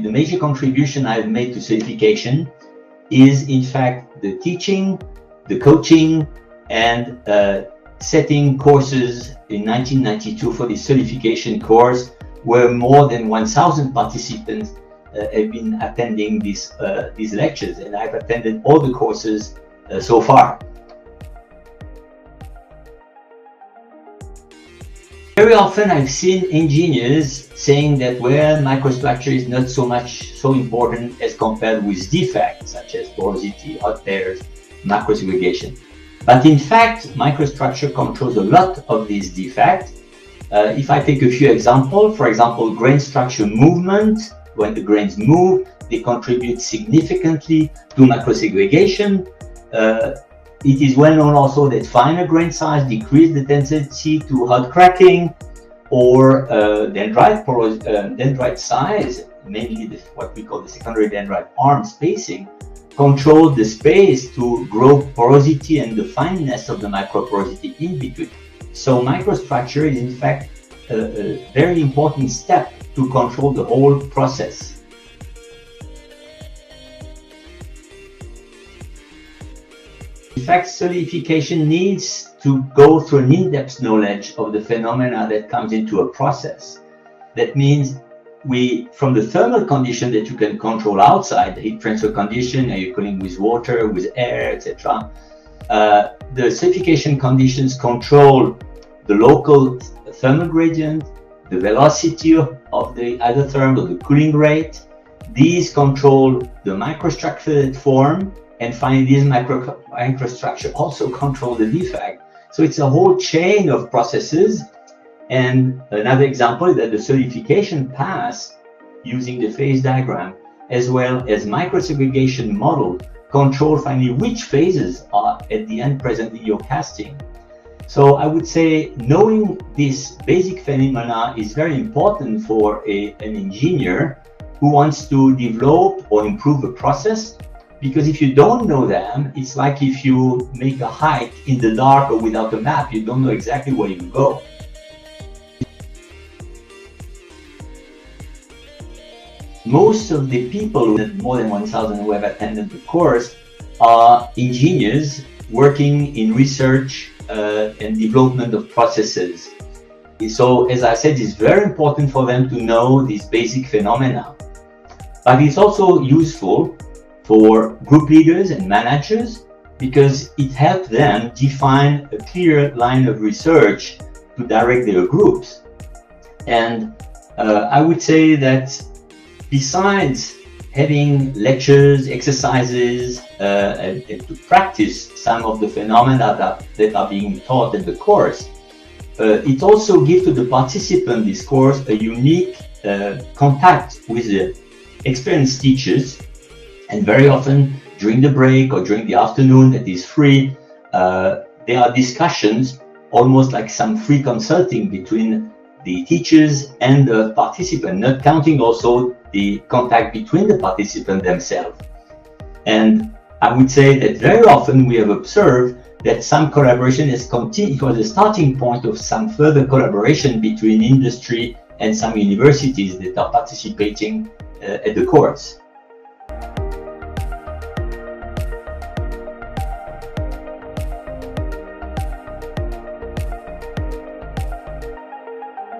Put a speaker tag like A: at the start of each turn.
A: the major contribution I've made to solidification is in fact the teaching, the coaching, and setting courses in 1992 for the solidification course, where more than 1,000 participants have been attending these lectures, and I've attended all the courses so far. Very often I've seen engineers saying that, well, microstructure is not so important as compared with defects such as porosity, hot pairs, macrosegregation. But in fact, microstructure controls a lot of these defects. If I take a few examples, for example, grain structure movement, when the grains move, they contribute significantly to macrosegregation. It is well known also that finer grain size decrease the tendency to hot cracking, or dendrite size, mainly what we call the secondary dendrite arm spacing, control the space to grow porosity and the fineness of the microporosity in between. So microstructure is in fact a very important step to control the whole process. In fact, solidification needs to go through an in-depth knowledge of the phenomena that comes into a process. That means from the thermal condition that you can control outside, the heat transfer condition, are you cooling with water, with air, etc. The solidification conditions control the local thermal gradient, the velocity of the either thermal or the cooling rate. These control the microstructure that form, and finally these microstructure also control the defect. So it's a whole chain of processes. And another example is that the solidification path, using the phase diagram, as well as microsegregation model, control finally which phases are at the end present in your casting. So I would say knowing this basic phenomena is very important for an engineer who wants to develop or improve a process, because if you don't know them, it's like if you make a hike in the dark or without a map, you don't know exactly where you go. Most of the people, more than 1,000 who have attended the course, are engineers working in research and development of processes. So, as I said, it's very important for them to know these basic phenomena. But it's also useful for group leaders and managers, because it helps them define a clear line of research to direct their groups. And I would say that besides having lectures, exercises, and to practice some of the phenomena that are being taught in the course, it also gives to the participant this course a unique contact with the experienced teachers. And very often during the break or during the afternoon that is free, there are discussions, almost like some free consulting between the teachers and the participant, not counting also the contact between the participants themselves. And I would say that very often we have observed that some collaboration has continued. It was a starting point of some further collaboration between industry and some universities that are participating at the course.